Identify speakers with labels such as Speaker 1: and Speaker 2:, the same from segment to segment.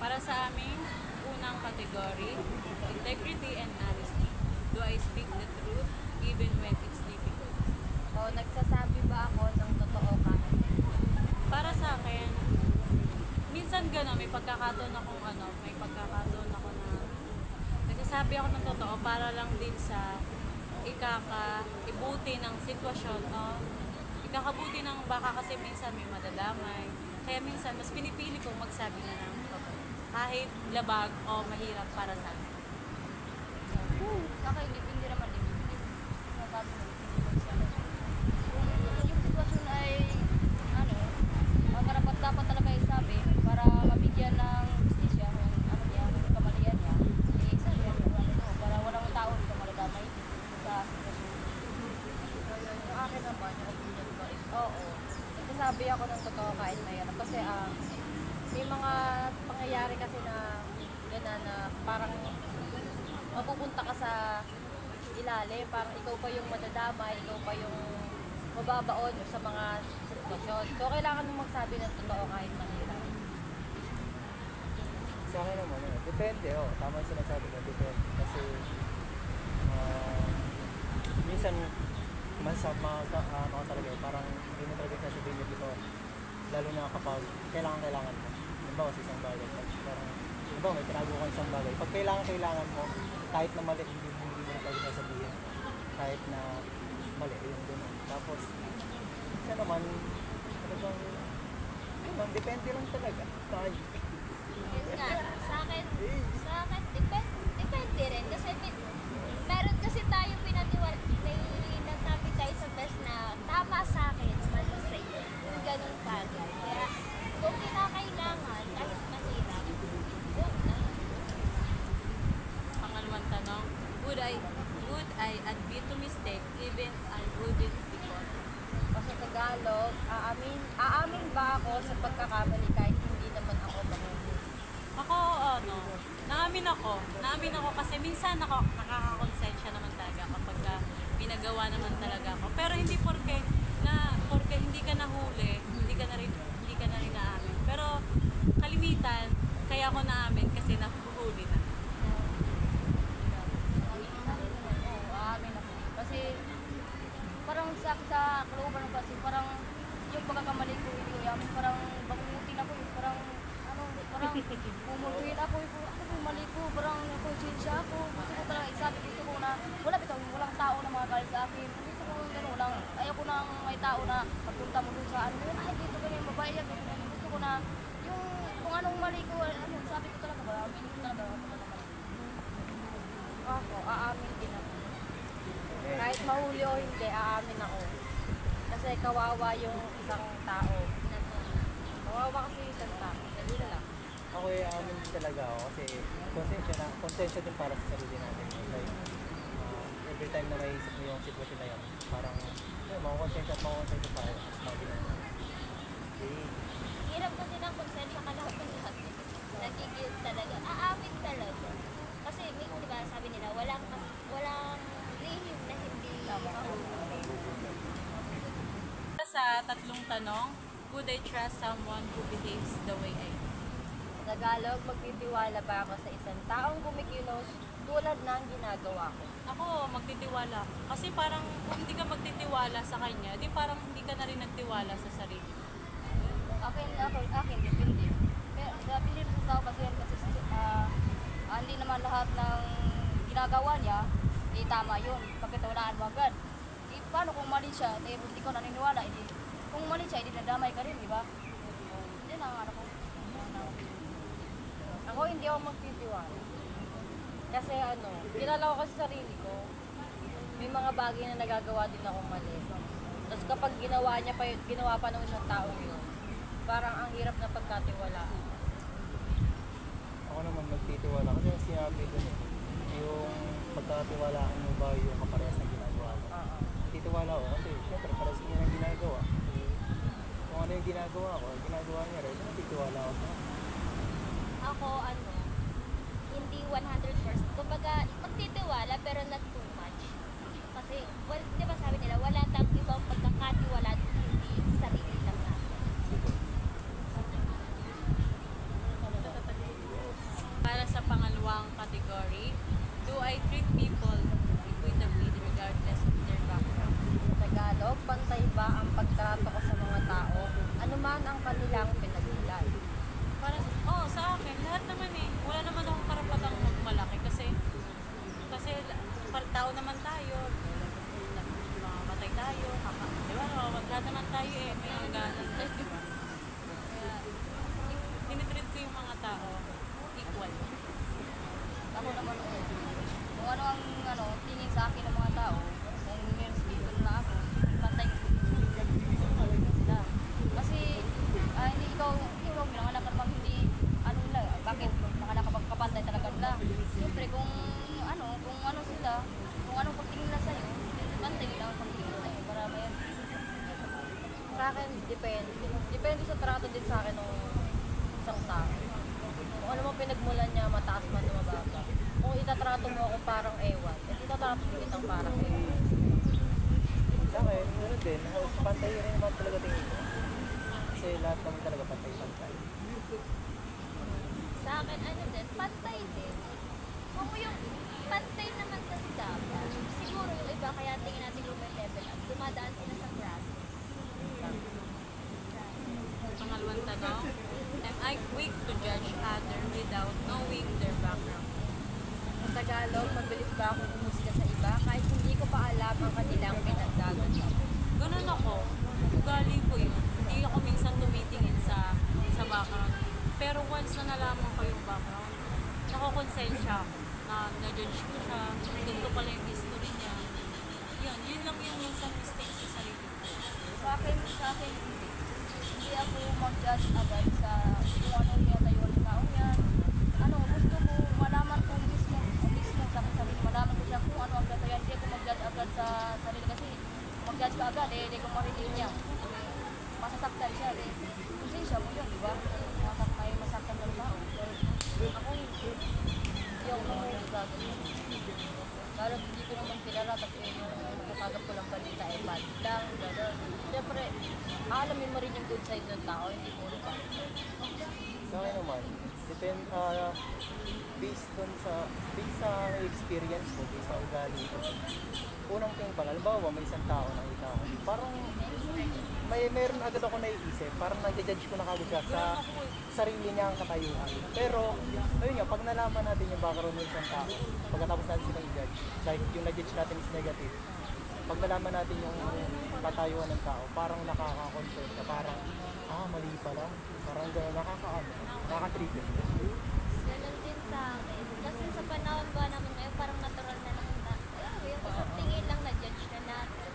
Speaker 1: Para sa amin, unang category, integrity and honesty. Do I speak the truth even when it's difficult?
Speaker 2: O nagsasabi ba ako ng totoo kahit
Speaker 1: Para sa akin, minsan gano'n, may pagkakataon ako na nagsasabi ako ng totoo para lang din sa ikaka-ibuti ng sitwasyon, no? Ikakabuti ng baka kasi minsan may madadamay. Kaya minsan, mas pinipili kong magsabi na ng totoo. Kahit labag o mahirap para sa akin.
Speaker 2: hindi naman din. Sasabi mo, kung yung sitwasyon ay ang karapat dapat talaga isabi para mabigyan ng justisya ng kamalian niya, isabi para walang tao dito maladamay sa sitwasyon. Yung akin naman, yung opinion ko is, oo, nagsasabi ako ng totoo kahit mahirap kasi may mga pangyayari kasi na gano'n na parang mapupunta ka sa ilalim, parang ikaw pa yung madadamay, ikaw pa yung mababaon sa mga sitwasyon. So, kailangan mong magsabi ng totoo kahit mahirap.
Speaker 3: Sa akin naman, depende. Tama yung sinasabi ko, depende. Kasi, minsan, talaga parang hindi mo talaga sasabihin mo dito, lalo na kapag kailangan mo. Diba kasi isang bagay, parang, diba may tinago ko isang bagay. Pag kailangan mo, kahit na mali, hindi mo na talaga sasabihin. Kahit na mali, yung gano'n. Tapos, isa naman, talagang, depende lang talaga. Tayo.
Speaker 4: Yun nga, sa akin, depende rin. Kasi meron kasi tayo may nasabi tayo sa best na tama sa akin, mali sa iyo. Yung ganun bagay. Kaya, kung kinakailangan, kahit mahirap, huwag na.
Speaker 1: Pangalawang tanong, would I admit to mistake even I wouldn't before?
Speaker 2: O sa Tagalog, aamin ba ako sa pagkakamali kahit hindi naman ako mahuli?
Speaker 1: Ako, naamin ako kasi minsan nakakakonsensya naman talaga kapag pinagawa naman talaga ako. Pero hindi porke hindi ka nahuli, hindi ka na rin naamin. Pero kalimitan, kaya ako naamin kasi nahuhuli na.
Speaker 2: Aamin ako. Kasi parang sa kalooban ng kasi parang yung pagkakamali ko hindi ko yamin, parang bangungutin ako parang bumultuin ako mali ko, parang konsensya ako. Gusto ko talaga isabi, gusto ko na walang tao na makakalit sa akin. Gusto ko gano'n lang, ayaw ko nang may tao na pagpunta mo dun sa ay dito ganyan, babae yan, ganyan. Gusto ko na yung kung anong mali ko, sabi ko talaga ba, amin ko talaga ako, aamin din ako. Kahit mahuli o hindi, aamin ako. Kasi kawawa yung isang tao. Kawawa kasi yung isang tao. Dali na lang.
Speaker 3: Ako amin talaga ako kasi konsensya din para sa sarili natin. Like, every time na may isip mo yung sitwasyon na yun, parang makakonsensya tayo sa mga ginagawa. Okay.
Speaker 4: Hirap kasi ng konsensya ka lahat ng lahat. Nagigil talaga. Aamin talaga. Kasi, di ba, sabi nila, walang lihim na hindi mahuli.
Speaker 1: Sa tatlong tanong, would I trust someone who behaves the way I do?
Speaker 2: Sa Tagalog, magtitiwala ba ako sa isang taong kumikilos tulad ng ginagawa ko?
Speaker 1: Ako, magtitiwala. Kasi parang kung hindi ka magtitiwala sa kanya, di parang hindi ka na rin nagtiwala sa sarili.
Speaker 2: Akin, depende. Pero depende sa tao kasi yan kasi hindi naman lahat ng ginagawa niya, tama yun. Pagkatawalaan mo agad. Paano kung mali siya, hindi ko naniniwala, kung mali siya, nadamay ka rin, di ba? Hindi na ako. Ako hindi ako magtitiwala. Kasi kilala ko kasi sarili ko. May mga bagay na nagagawa din akong mali. Tapos kapag ginawa pa ng isang tao yun, parang ang hirap na pagkatiwalaan.
Speaker 3: Ako naman magtitiwala kasi yung sinabi ko yung pagkatiwalaan mo ba yung kaparehas na ginagawa mo. Titiwala ko kasi syempre para sa niya ng ginagawa. Kung ano yung ginagawa ko, ginagawa niya rin, natitiwala ako sa
Speaker 4: Ako, hindi 100%. Kumbaga, magtitiwala pero not too much. Kasi, di ba sabi nila, wala tayong ibang pagkakatiwala hindi sarili lang natin.
Speaker 1: category. Do I treat people equitably regardless of their background?
Speaker 2: Tagalog, pantay ba ang pagtrato ko sa mga tao, anuman ang kanilang pinagmulan?
Speaker 1: Para, sa akin, lahat naman eh. Wala naman akong karapatang magmalaki kasi tao naman tayo. Mamamatay tayo, di ba? Lahat naman tayo eh. May hangganan tayo, di ba? Kaya, tinitreat ko yung mga tao equal.
Speaker 2: Ako naman, kung ano ang tingin sa akin ng mga tao, kung nirespito na ako, pantay ko sila. Kasi, hindi mo minanganak ka pang hindi, bakit manganak ka magkapantay talaga nila. Siyempre, kung ano sila, kung anong pagtingin nila sa'yo, pantay nila ang pagtingin sa'yo para may sa akin, depende. Depende sa trato din sa akin ng isang tao. Kung ano mo pinagmulan niya, mataas man o mababa. Kung itatrato mo ako parang ewan, at itatrato mo itang parang ewan.
Speaker 3: Sa akin, ano din, pantay rin naman talaga tingin ko. Kasi lahat naman talaga pantay-pantay.
Speaker 4: Sa akin, din, pantay din. Kung yung pantay naman kasi dapat, siguro yung iba, kaya tingin natin yung may level up, dumadaan sila sa process.
Speaker 1: Pangalawang tanong, am I quick to judge other without knowing their background?
Speaker 2: Sa Tagalog, mabilis ba akong umusga sa iba kahit hindi ko pa alam ang kanilang pinagdadaanan?
Speaker 1: Ganun ako. Ugali ko yun. Hindi ako minsan tumitingin sa background. Pero once na nalaman ko yung background, nakakonsensya ako na na-judge ko siya. Ganito pala yung history niya. Yun lang yung minsan mistake sa sarili ko.
Speaker 2: Sa akin, hindi ako mag-judge agad sa kung anong tinatayuan ng tao yan. Gusto mo malaman ko mismo sa akin sarili, malaman ko siya kung ano ang tinatayuan. Hindi ako mag-judge agad sa sarili kasi mag-judge ka agad, hindi ko marinig niya. Masasaktan siya, konsensya mo yun, di ba? May masaktan ng tao. Ako, hindi ako mag-judge agad. Lalo hindi ko naman kilala kasi nakakagap ko lang balita bad lang, gano'n. Siyempre, aalamin mo rin yung good side ng tao, hindi ko rin ba?
Speaker 3: Sa akin naman, based sa experience ko, based sa ugali ko. Unang tingin pa, halimbawa may isang tao nakita ko, parang meron agad ako naiisip, parang nag-judge ko na kagad siya sa sarili niya ang katayuan. Pero, ayun nga, pag nalaman natin yung background ng isang tao, pagkatapos natin silang i-judge, like yung na-judge natin is negative, pag nalaman natin yung katayuan ng tao, parang nakaka-concern ka, parang, mali pala, parang gano'n, nakaka-trigger.
Speaker 4: Ganun din sa akin. Kasi sa panahon ba naman ngayon, parang natural na lang na, yung isang tingin lang na-judge na natin.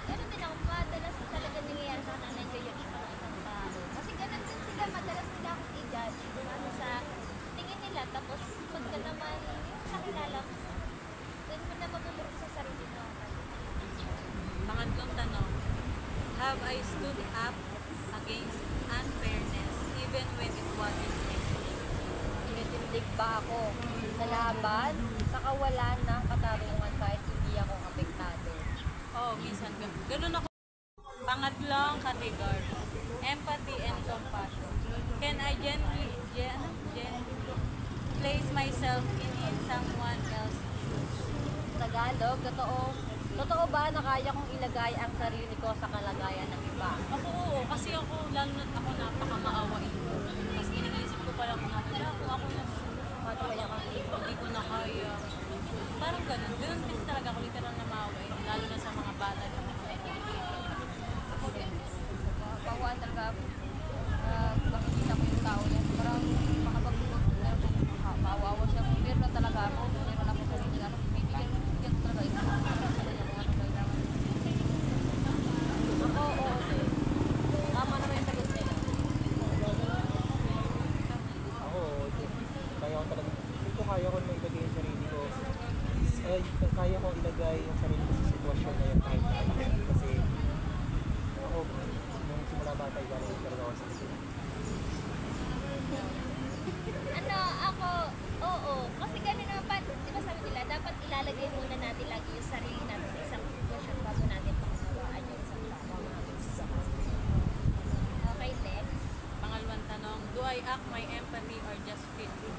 Speaker 4: Ganun din ako, madalas talaga nangyayari sa akin na nag-judge pa ng isang tao. Kasi ganun din sila, madalas nila akong i-judge. Ano sa tingin nila, tapos pagka naman yung nakilala ko, doon mo na matutulog sa sarili mo.
Speaker 1: Pangatlong tanong, have I stood up against unfairness even when it wasn't fair?
Speaker 2: Tinitindig ba ako sa laban, sa kawalan ng katarungan kahit hindi ako apektado?
Speaker 1: Minsan ganun ako. Pangatlong category, empathy and compassion. Can I gently place myself in someone else's shoes?
Speaker 2: Tagalog, totoo ba na kaya kong ilagay ang sarili ko sa kalagayan ng iba?
Speaker 1: Oo, kasi ako, lalo na ako napakamaawain ko. Tapos iniisip ko palang kung ako na,
Speaker 2: Paano kaya kang
Speaker 1: hindi ko na kaya. Parang ganun. Ganun kasi talaga ako literal na maawain. Lalo na sa mga bata na mga
Speaker 2: ako din? Pawaan talaga ako. Makikita ko yung tao yan. Parang makapag-ibag na maawawa siya. Pero na talaga ako. Meron ako sarili. Bibigyan ko talaga ito. Ako, oo din. Tama naman yung sagot nila.
Speaker 3: Ako, kaya ko talaga, hindi ko kaya ko na ilagay yung sarili ko. Kaya ko ilagay yung sarili ko sa sitwasyon na yun kahit na alam. Kasi ako, nung simula bata, galing talaga ako sa sila.
Speaker 4: Oo. Kasi ganun naman, di ba sabi nila, dapat ilalagay muna natin lagi yung sarili natin sa isang sitwasyon bago natin pangawaan yung isang tao. Okay, next.
Speaker 1: Pangalawang tanong, do I act my empathy or just feel it?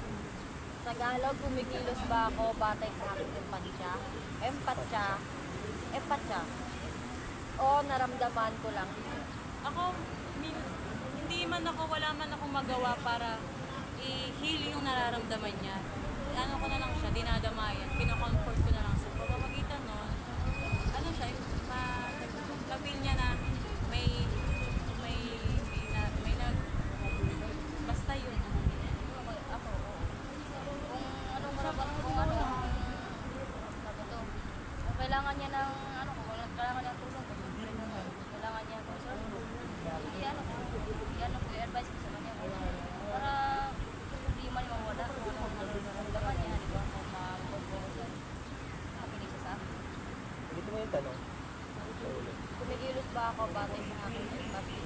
Speaker 2: Sa Tagalog, kumikilos ba ako batay sa aking empatya? Empatya. O naramdaman ko lang.
Speaker 1: Ako, wala man akong magawa para i-heal yung nararamdaman niya. Ano ko na lang siya, dinadamayan, kino-comfort ko na lang sa pamamagitan nun. Ano siya, ma-feel niya na may basta yun.
Speaker 2: Ako, kung anong marapat, kung ano, sabi to, kung kailangan niya ng, kung kailangan niya ng tulong, kailangan niya ng tulong, i-advise ko sa kanya, para hindi man yung mawala, kung ano nararamdaman niya, di ba, kung mag-conversation, makinig siya sa akin.
Speaker 3: Dito mo yung tanong.
Speaker 2: Kumikilos ba ako batay sa aking empathy?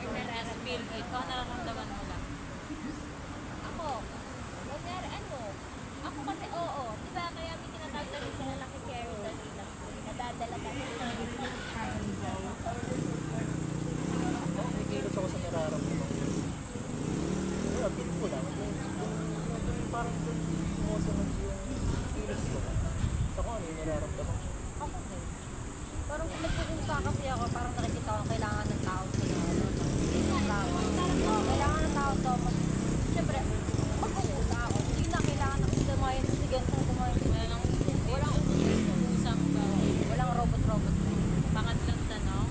Speaker 1: Just feel it. O nararamdaman mo lang.
Speaker 4: Ako, kunyari ako kasi oo, di ba kaya may tinatawag na rin sila nakicarry na nila, nadadala ka
Speaker 3: Nakikilos ako sa nararamdaman ko. Wala, feel ko lang. Yung parang sumusunod yung kilos ko. Sa kung ano yung nararamdaman ko.
Speaker 2: Ako din. Parang kung nagpupunta kasi ako, parang nakikita ko kailangan ng tao sa kailangan ng tao to. Siyempre, magpupunta ako. Hindi na kailangan ng dumayan. Sige, dumayan. Walang robot-robot.
Speaker 1: Pangatlong tanong,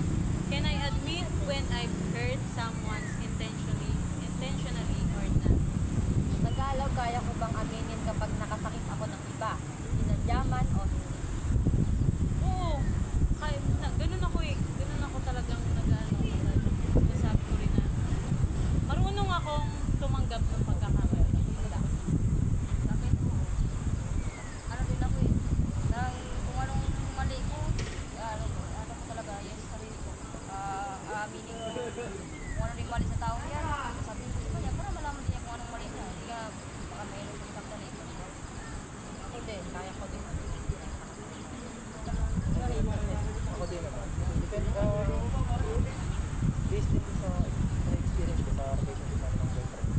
Speaker 1: can I admit when I've hurt someone intentionally or not?
Speaker 2: Tagalog, kaya ko bang aminin kapag nakasakit ako ng iba? Sinadyaman o hindi?
Speaker 1: Oo. Ganun ako eh. Ganun ako talagang sabi ko rin na marunong akong tumanggap ng pagkakamali.
Speaker 2: Bakit? Ano din ako eh. Kung anong mali ko, ano ko talaga, yung sarili ko. Aminin ko. Kung ano rin mali sa tao yan, sabihin ko sa kanya, para malaman niya kung anong mali na. Hindi ka baka may inom sa saktan eh. Ako din, kaya ko din.
Speaker 3: Ako din naman. Depende, based din sa experience ko sa relationship namin ng boyfriend.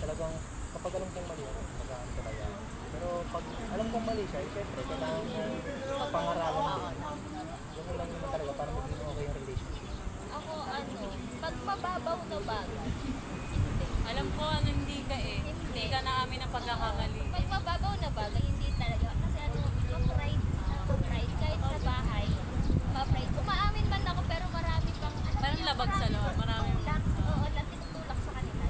Speaker 3: Talagang kapag alam kong mali ako, magaan ko kaya. Pero pag alam kong mali siya, syempre, kailangan mo pangaralan din. Ganun lang naman talaga para maging okay yung relationship.
Speaker 4: Ako pag mababaw na bagay,
Speaker 1: Alam ko hindi ka eh. Hindi ka na amin ang pagkakamali.
Speaker 4: pag mababaw na bagay, hindi talaga. Kasi ma-pride, kahit sa bahay, ma-pride. Umaamin man ako, pero marami pang,
Speaker 1: Parang labag sa loob, marami.
Speaker 4: Oo, tinutulak sa kanila.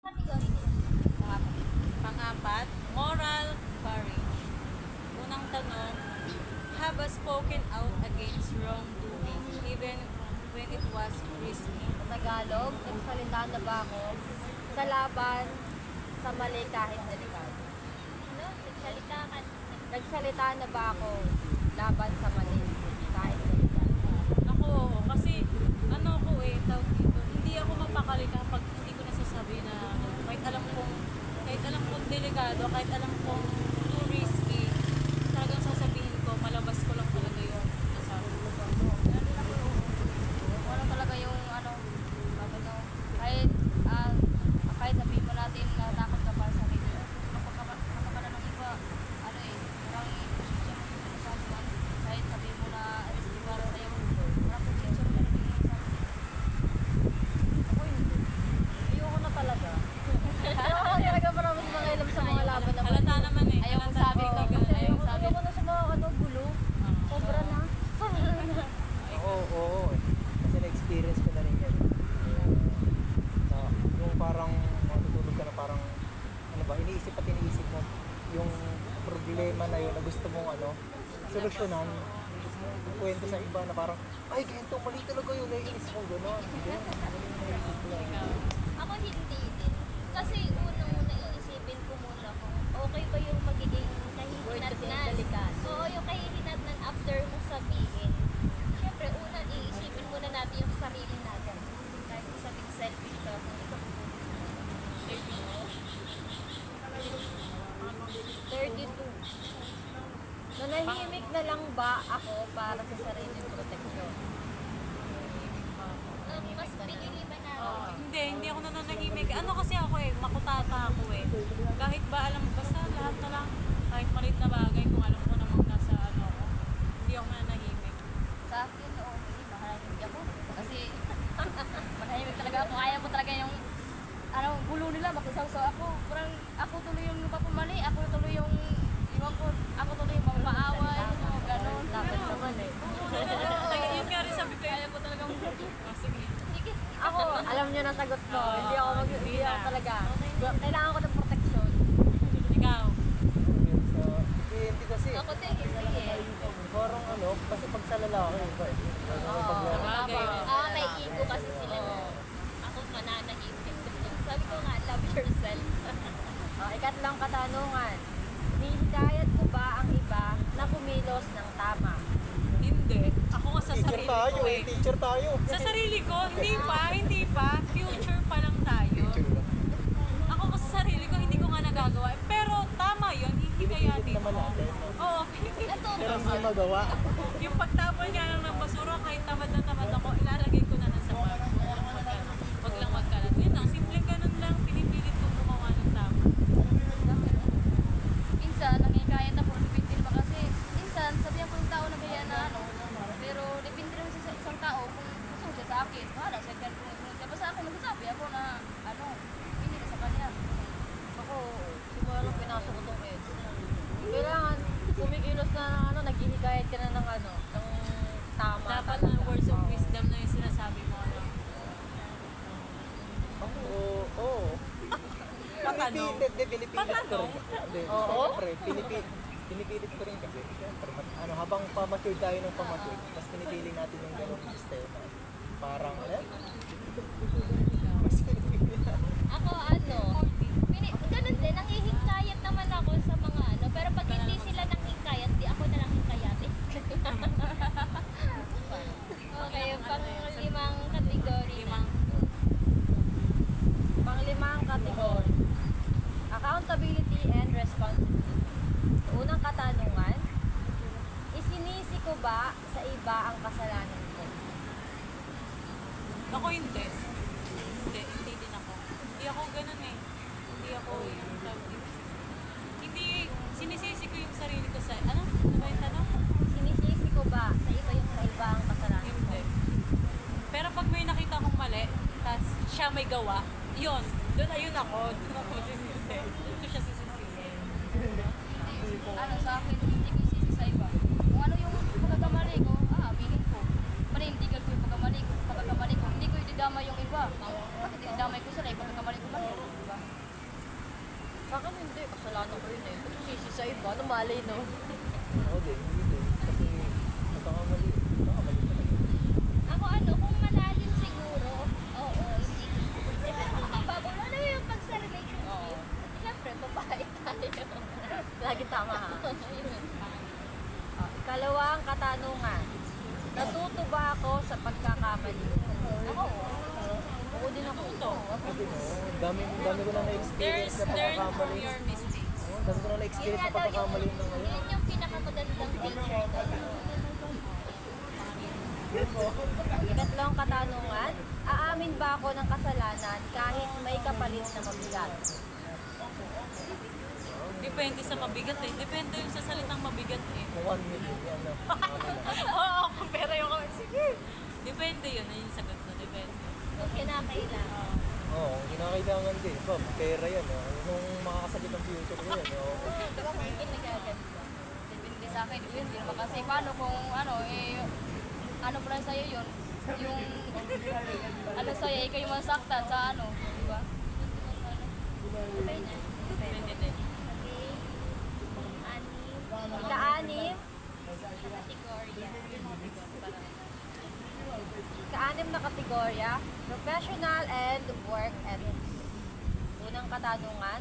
Speaker 4: Category nila.
Speaker 1: Pang-apat, moral courage. Unang tanong, have I spoken out against wrongdoing even when it was risky?
Speaker 2: Sa Tagalog, nagsalita na ba ako sa laban sa mali kahit delikado?
Speaker 4: No, nagsalita ka.
Speaker 2: Nagsalita na ba ako laban sa mali kahit delikado?
Speaker 1: Ako, kasi tawag dito, hindi ako mapakali kapag hindi ko nasasabi na kahit alam kong delikado, kahit alam kong too risky, talagang sasabihin ko, malabas ko lang talaga yung nasabi ko.
Speaker 2: Ano talaga yung kahit sabihin mo natin na takot ka para sa sarili. Kapag ng iba, kahit sabihin mo na risky para sa'yo, parang potential ka rin yung sa ako hindi. Ayoko na talaga. Ayoko na talaga para mas mangailam sa mga laban na
Speaker 1: Halata naman eh.
Speaker 2: Ayoko
Speaker 1: Halata
Speaker 2: sabi
Speaker 1: rin
Speaker 2: ko.
Speaker 1: talaga.
Speaker 2: Ayoko na sa mga gulo. Sobra na.
Speaker 3: Oo. Kasi na-experience ko na rin yan. Yung parang matutulog ka na parang, iniisip mo yung problema na yun na gusto mong solusyonan. Kwento sa iba na parang, ay, ganito, mali talaga yun. Naiinis mo gano'n.
Speaker 4: Ako hindi din. Kasi unang-una iisipin ko muna kung okay ba yung magiging kahihinatnan. Oo, yung kahihinatnan after mo sabihin. Siyempre, unang iisipin muna natin yung sarili natin. Kahit sabing selfish ka.
Speaker 2: 32. Nanahimik na lang ba ako para sa sariling proteksyon?
Speaker 4: Mas pili
Speaker 1: bata ako eh. Kahit ba alam, basta lahat na lang, kahit maliit na bagay, kung alam ko namang nasa ano ako, hindi ako mananahimik.
Speaker 2: Sa akin, oo, hindi, mahalahimik ako. Kasi, manahimik talaga ako. Kaya mo talaga yung, gulo nila, makisaw-saw ako. Parang, ako tuloy yung napapamali, ako tuloy yung, iwan ko, ako tuloy yung mapaaway, gano'n.
Speaker 5: Dapat naman eh.
Speaker 1: Yun nga rin sabi ko,
Speaker 2: Kaya ko talagang,
Speaker 1: oh, sige.
Speaker 2: sige.
Speaker 5: Ako, alam niyo na sagot ko. Hindi ako
Speaker 1: Hindi
Speaker 5: hindi ako
Speaker 1: na.
Speaker 5: talaga. Kailangan ko ng protection.
Speaker 1: Ikaw.
Speaker 3: So, hindi kasi,
Speaker 2: Ako din, hindi eh.
Speaker 3: parang ano, kasi pag sa lalaki, iba eh. Pag meron,
Speaker 1: Bagay.
Speaker 4: May ego kasi sila na. Ako mananahimik. Sabi ko nga, love yourself.
Speaker 5: Ikatlong katanungan. Hinihikayat ko ba ang iba na kumilos ng tama?
Speaker 1: Hindi. Ako nga sa
Speaker 3: teacher
Speaker 1: sarili
Speaker 3: tayo
Speaker 1: ko
Speaker 3: eh,
Speaker 1: eh.
Speaker 3: teacher tayo.
Speaker 1: Sa sarili ko, hindi pa. Future pa lang tayo. Ako ko sa sarili ko, hindi ko nga nagagawa. Pero tama yun,
Speaker 3: Pinipilit
Speaker 1: hihikayatin
Speaker 3: naman
Speaker 1: mo.
Speaker 3: natin.
Speaker 1: Oo, pinipilit.
Speaker 3: Pero hindi magawa.
Speaker 1: Yung pagtapon nga lang ng basura, kahit tamad na tamad ako, ilalagay ko na lang sa bag. Huwag lang magkalat. Yun lang, simpleng ganun lang, pinipilit ko gumawa ng tama.
Speaker 2: Minsan, nangikayat ako, depende ba kasi, minsan, sabihan ko yung tao na kaya na pero depende rin sa isang tao kung gusto siya sa akin. Wala, siya kaya kung gusto siya. Basta ako nagsasabi ako na, hindi na sa kanya.
Speaker 5: Ako, simula lang pinasok ko itong edge. Kailangan, kumikilos na ng naghihikayat ka na ng ng tama.
Speaker 1: Dapat
Speaker 5: talaga.
Speaker 1: na words of wisdom na yung sinasabi mo. Ano?
Speaker 3: Oo.
Speaker 1: Patanong.
Speaker 3: Pinipilit ko
Speaker 1: Patanong?
Speaker 3: rin. Hindi,
Speaker 5: Oo?
Speaker 3: siyempre, pinipilit ko rin kasi. Siyempre, habang pamature tayo ng pamature, mas pinipili natin yung ganong sistema. Parang, mas pinipili natin.
Speaker 4: Ako ganun din, nanghihikayat naman ako sa mga pero pag hindi sila nanghikayat, di ako na lang hikayatin. Okay, pang limang kategory na.
Speaker 5: Panglimang kategory. Accountability and responsibility. Unang katanungan, isinisi ko ba sa iba ang kasalanan ko?
Speaker 1: Ako hindi. Hindi din ako. Hindi ako ganun eh. Hindi ako yung hindi, sinisisi ko yung sarili ko sa, ano? Ano ba yung tanong?
Speaker 5: Sinisisi ko ba sa iba ang kasalanan ko?
Speaker 1: Hindi. Pero pag may nakita akong mali, tas siya may gawa, yun. Ayun ako. Doon ako sisisi. Doon siya sisisi.
Speaker 2: Sa akin, hindi ko isisi sa iba. Kung ano yung pagkakamali ko, aminin ko. Panindigan ko yung pagkakamali ko. Hindi ko ididamay yung iba. Bakit ididamay ko sila yung pagkakamali ko mali? Diba?
Speaker 5: Sa akin hindi, kasalanan ko yun eh. Sisi sa iba, ano malay no?
Speaker 3: Oo din, hindi din. Kasi, nagkakamali talaga.
Speaker 4: Ako kung malalim siguro, oo, hindi. Bago na yung pag sa relationship, syempre, babae tayo.
Speaker 5: Lagi tama ha. Ikalawang katanungan. Natuto ba ako sa pagkakamali?
Speaker 2: Ako,
Speaker 5: Oo din ako.
Speaker 3: Kasi dami ko na na-experience sa
Speaker 1: Learn from
Speaker 3: pagkakamali.
Speaker 1: your mistakes.
Speaker 3: Dami ko na na-experience sa pagkakamali ng ngayon.
Speaker 4: Yun yung pinakamagandang teacher tayo.
Speaker 5: Ikatlong katanungan. Aamin ba ako ng kasalanan kahit may kapalit na mabigat?
Speaker 1: Depende sa mabigat eh. Depende yung sa salitang mabigat eh.
Speaker 3: Kung 1 million, yan na.
Speaker 1: Oo, pero yung sige. Depende yun. Ayun yung sagot ko. Depende.
Speaker 4: Kung kinakailangan.
Speaker 3: Oo, kinakailangan din. Ba, pera yan. Kung makakasagot ang future ko yan.
Speaker 2: diba kung hindi nagaganda? Depende sa akin. Yun, di naman kasi paano kung ano pa lang sa'yo yun? Yung, sa'yo, ikaw yung masaktan sa di ba?
Speaker 1: Depende din.
Speaker 5: Ika-anim.
Speaker 4: Kategorya.
Speaker 5: Ika-anim na kategorya. Professional and work ethics. Unang katanungan.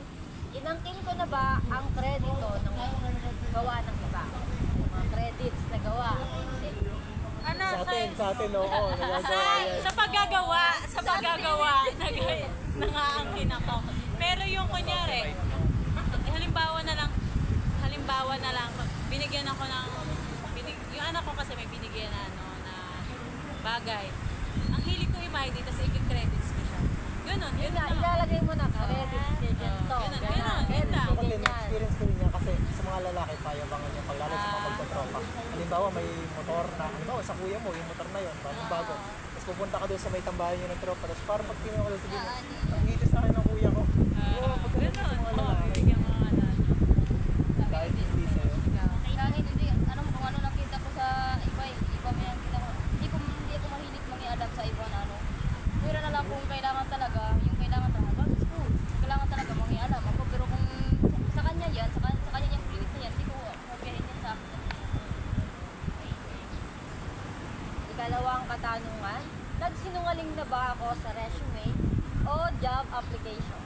Speaker 5: Inangkin ko na ba ang kredito ng gawa ng iba? Mga credits na gawa.
Speaker 1: Ano,
Speaker 3: Sa atin, oo. Nagagawa yan.
Speaker 1: sa paggagawa, nangaangkin ako. Pero yung kunyari, halimbawa na lang, binigyan ako ng, yung anak ko kasi may binigyan na, na bagay. Ang hilig ko i-ID, tapos i-credits ko siya. Ganun,
Speaker 5: Yun
Speaker 1: yun
Speaker 5: na,
Speaker 1: lang.
Speaker 5: ilalagay mo na credits. Ganyan.
Speaker 3: halimbawa may motor na, halimbawa sa kuya mo, yung motor na yun, bago. Tapos pupunta ka doon sa may tambahan nyo ng tropa. Tapos parang pag tinanong ka doon, sabihin mo, ang hitis sa akin ng kuya ko. Oo, pag ganun sa mga lalaki.
Speaker 1: bibigyan mo nga na.
Speaker 3: Kahit hindi sa'yo.
Speaker 2: Kahit hindi, alam mo kung ano nakita ko sa iba, iba may nakita ko. Hindi ako mahilig mangialam sa iba na ano. Pero na lang kung kailangan talaga, yung kailangan talaga, bago school, kailangan talaga mangialam ako. Pero kung sa kanya yan, sa kanya yung limit na yan, hindi ko magahin yan sa akin.
Speaker 5: Ikalawang katanungan, nagsinungaling na ba ako sa resume o job application?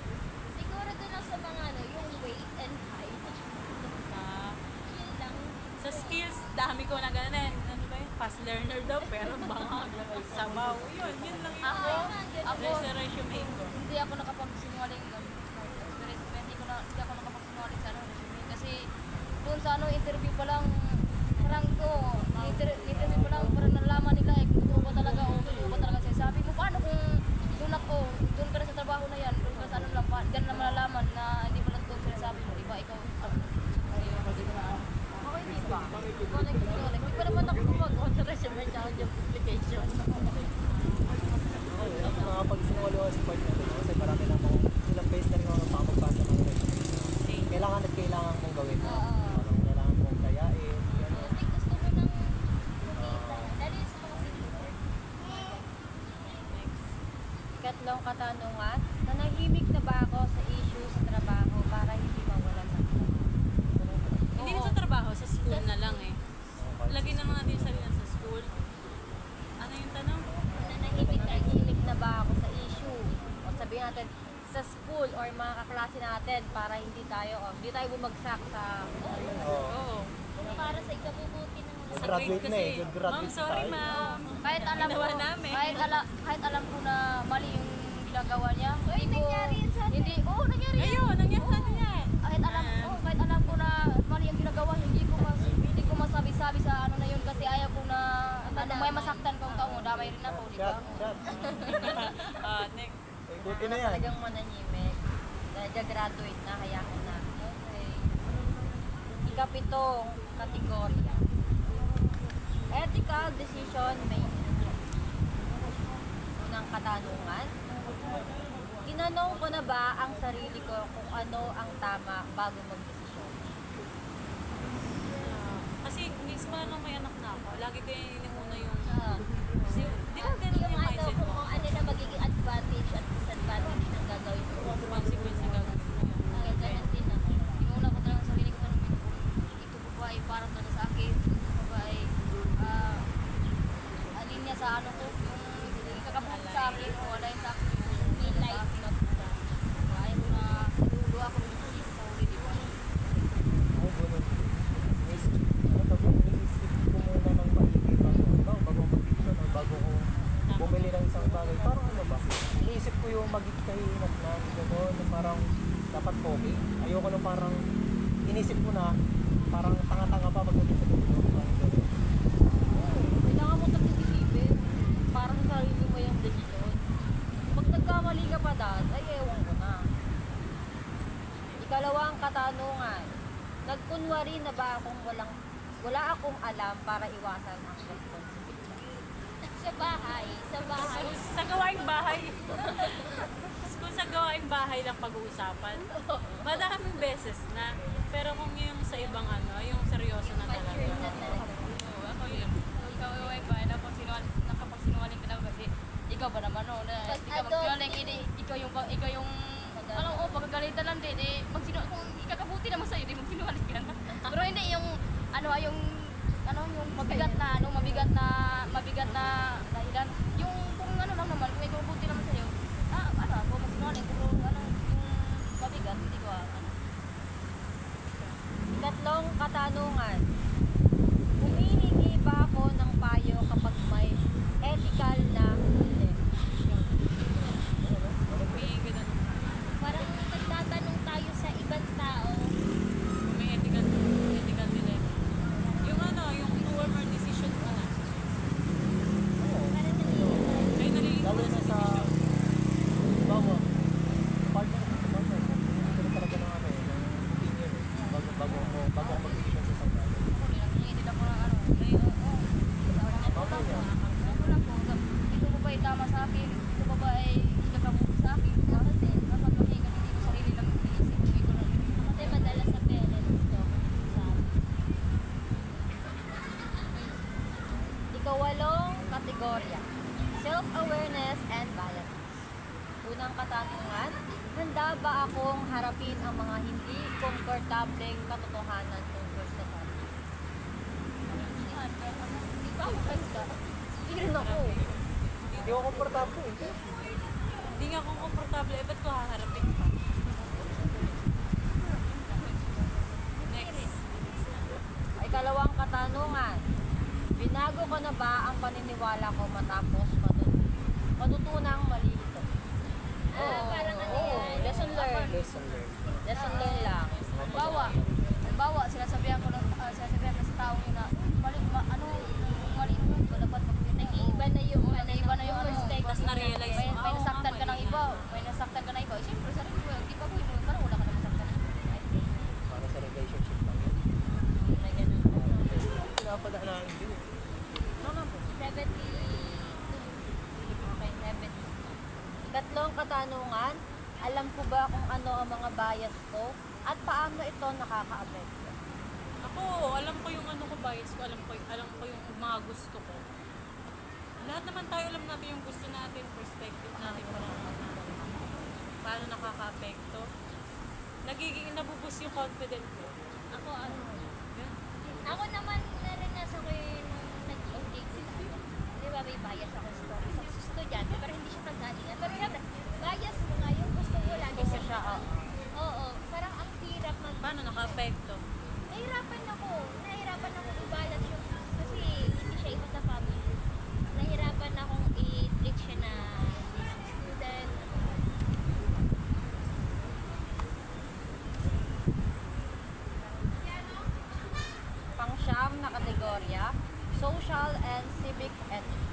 Speaker 4: Siguro doon lang sa mga ano, yung weight and height.
Speaker 1: Ah,
Speaker 4: Yun lang.
Speaker 1: sa skills, dami ko na ganun. Ano ba yun? Fast learner daw, pero bangag, sabaw. Yun lang yun.
Speaker 2: Ako,
Speaker 1: Sa resume ko.
Speaker 2: hindi ako nakapagsinungaling hindi ako nakapagsinungaling sa ano, resume. Kasi doon sa ano, interview pa lang, parang ko, interview pa lang, parang nalaman nila eh, kung totoo ba talaga o totoo ba talaga siya. Sabi mo, paano kung doon ka na sa trabaho na yan, doon ka sa ano lang, diyan na malalaman na hindi pala totoo sinasabi mo, di ba? Ikaw,
Speaker 5: Ako hindi ba? Ikaw nagsinungaling. Hindi pa naman ako gumagawa sa resume at job application.
Speaker 3: Nakapag-sinungaling ako sa part na ito kasi marami na akong ilang beses na rin ako napapagpasa ng resume. Kailangan at kailangan mong gawin. Parang kailangan mong kayain. Gano'n.
Speaker 4: Kasi gusto ko nang kumita. Lalo yung sa mga senior.
Speaker 5: Ikatlong katanungan, nanahimik na ba ako sa issue sa trabaho para hindi mawalan ng trabaho?
Speaker 1: Hindi na sa trabaho, sa school na lang eh. Lagi na mga din sarili sa school. Ano yung tanong?
Speaker 5: Nanahimik na ba ako sa issue? O sabihin natin, sa school or mga kaklase natin para hindi tayo bumagsak sa
Speaker 1: Oo.
Speaker 4: Para sa ikabubuti ng mga
Speaker 1: Sa
Speaker 3: Graduate
Speaker 1: grade
Speaker 3: na eh.
Speaker 1: kasi,
Speaker 3: Good graduate
Speaker 1: ma'am, sorry
Speaker 3: tayo.
Speaker 1: ma'am.
Speaker 2: kahit alam ko,
Speaker 1: Ginawa namin.
Speaker 2: kahit alam ko na mali yung ginagawa niya,
Speaker 4: Uy, nangyari yan sa atin.
Speaker 2: Hindi, nangyari yan.
Speaker 1: Ayun, nangyari natin yan.
Speaker 2: Kahit alam ko na mali yung ginagawa, hindi ko masabi-sabi sa ano na yun kasi ayaw ko na may masaktan kung tao mo, damay rin ako, di ba?
Speaker 3: Shot.
Speaker 1: Next.
Speaker 3: Buti na yan.
Speaker 5: talagang manahimik. Dahil graduate na, kaya ko na.
Speaker 2: Okay.
Speaker 5: Ikapitong kategorya. Ethical decision making. Unang katanungan. Tinanong ko na ba ang sarili ko kung ano ang tama bago magdesisyon?
Speaker 1: Kasi hindi simula nung may anak na ako, lagi ko yung inimuna yung...
Speaker 2: Ah.
Speaker 1: Kasi, di ba ganun
Speaker 4: yung
Speaker 1: yung
Speaker 4: ano,
Speaker 1: mindset mo?
Speaker 4: kung ano na magiging advantage at disadvantage ng gagawin mo.
Speaker 1: Consequence na gagawin mo yun.
Speaker 2: Ganyan din ako. Tinuna ko talaga sa sarili ko tanong kung ito po ba ay para talaga sa akin? Ito po ba ay alin niya sa ano ko? Yung kakabuti sa akin o alin sa akin? Yung life. Ayaw ko na lulu ako ng isip sa sarili ko.
Speaker 3: Oo, ganun. Iniisip ko muna ng maigi bago mag-decision o bago ko bumili ng isang bagay. Parang ano ba? Iniisip ko yung magikahinat na gano'n, na parang dapat okay. Ayoko nung parang inisip ko na parang tanga-tanga pa pagdating sa dulo. Parang gano'n.
Speaker 5: Kailangan mo tapos isipin para sa sarili mo yung desisyon. Pag nagkamali ka pa dahil, ay ewan ko na. Ikalawang katanungan. Nagkunwari na ba akong wala akong alam para iwasan ang responsibility?
Speaker 4: Sa bahay.
Speaker 1: Sa gawaing bahay. Kung sa gawaing bahay lang pag-uusapan, madaming beses na. Pero kung yung sa ibang ano, yung seryoso na talaga.
Speaker 4: Mature na talaga.
Speaker 2: Oo, ako yun. Ikaw ay ba? Nakapagsinungaling ka na kasi ikaw ba naman no? Na,
Speaker 4: Pag
Speaker 2: hindi ka magsinungaling, ikaw yung pagkagalitan lang din, kung ikakabuti naman sa'yo, di magsinungaling ka na. Pero hindi yung mabigat na dahilan. Yung kung ano lang naman, kung ikabuti naman sa'yo, kung magsinungaling, pero yung mabigat, hindi ko
Speaker 5: Ikatlong katanungan. Humihingi ba ako ng payo kapag may ethical na dilemma?
Speaker 1: May ganun.
Speaker 4: Parang nagtatanong tayo sa ibang tao.
Speaker 1: Kung may ethical dilemma. Yung ano, yung poor decision mo na.
Speaker 4: Parang nangyayari.
Speaker 5: katanungan, handa ba akong harapin ang mga hindi komportableng katotohanan tungkol sa topic? Hindi ba ako handa? Hindi rin ako.
Speaker 3: Hindi ako komportable eh.
Speaker 1: Hindi nga ako komportable, ba't ko haharapin pa? Next.
Speaker 5: Ikalawang katanungan, binago ko na ba ang paniniwala ko matapos matutunang mali ito?
Speaker 4: Parang ano
Speaker 5: Oo,
Speaker 4: yan?
Speaker 5: lesson learned.
Speaker 3: Lesson learned.
Speaker 5: Lesson learned lang.
Speaker 2: Halimbawa, sinasabihan ko na sa taong yun na, mali mo, dapat
Speaker 4: Nag-iiba na yung
Speaker 2: naiba na yung
Speaker 4: perspective.
Speaker 1: Tapos na-realize
Speaker 2: may
Speaker 1: mo,
Speaker 2: nasaktan ka ng
Speaker 1: mali
Speaker 2: iba, may nasaktan ka ng iba. Siyempre, sarili mo, di ba kung parang wala ka naman nasaktan.
Speaker 3: Para sa relationship lang yun.
Speaker 5: Na ganun.
Speaker 3: Pinapadaanan din eh.
Speaker 4: 72.
Speaker 5: Okay, 70. Ikatlong katanungan, alam ko ba kung ano ang mga bias ko at paano ito nakaka-apekto?
Speaker 1: Ako, alam ko yung ano ko, bias ko, alam ko yung mga gusto ko. Lahat naman tayo alam natin yung gusto natin, perspective natin, paano nakaka-apekto. Nabubus yung confidence ko.
Speaker 4: Ako ano?
Speaker 1: Yan.
Speaker 4: Ako naman naranasan ko yung nag-intake sila. Di ba may bias ako sa estudyante pero hindi siya pagdalingan. Pero syempre, bias mo nga yung gusto mo lagi
Speaker 5: Gusto
Speaker 4: sa
Speaker 5: siya,
Speaker 4: Oo, parang ang hirap
Speaker 1: Paano naka-apekto?
Speaker 4: Nahirapan ako i-balance yung kasi hindi siya iba sa family. Nahirapan akong i-treat siya na student.
Speaker 5: Pang-siyam na kategorya, social and civic ethics.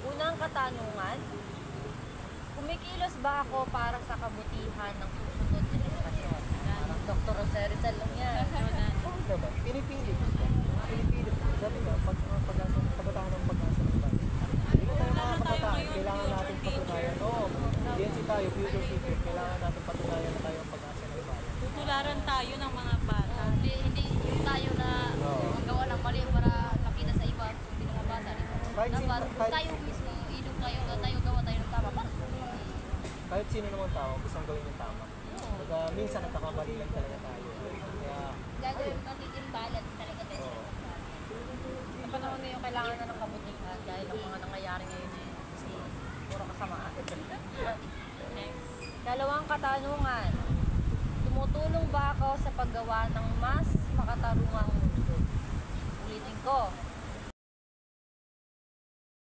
Speaker 5: Unang katanungan, kumikilos ba ako para sa kabutihan ng susunod na henerasyon? Parang Dr. Roserital lang yan.
Speaker 3: Oo naman. Pinipilit. Pinipilit. Sabi nga, pag-asa, kabataan ng pag-asa ng bayan. Hindi na tayo mga kabataan. Kailangan natin patunayan. Oo, DNC tayo, future teacher. Kailangan natin patunayan na tayo ang pag-asa ng bayan.
Speaker 1: Tutularan tayo ng mga bata.
Speaker 2: Hindi yung tayo na
Speaker 3: Oo.
Speaker 2: magawa ng mali para makita sa iba, hindi mga bata.
Speaker 3: Kahit
Speaker 2: Dapat
Speaker 3: kahit-
Speaker 2: tayo mismo, ilog tayo gawa tayo ng tama.
Speaker 3: Kahit sino naman tao, gustong gawin yung tama. Pag minsan nagkakamali lang talaga tayo. Kaya,
Speaker 4: Gagawin magiging balance talaga tayo.
Speaker 3: oo.
Speaker 5: Sa panahon ngayon, kailangan na ng kabutihan dahil ang mga nangyayari ngayon eh, kasi puro kasamaan.
Speaker 1: Next.
Speaker 5: Dalawang katanungan, tumutulong ba ako sa paggawa ng mas makatarungang mundo? Ulitin ko,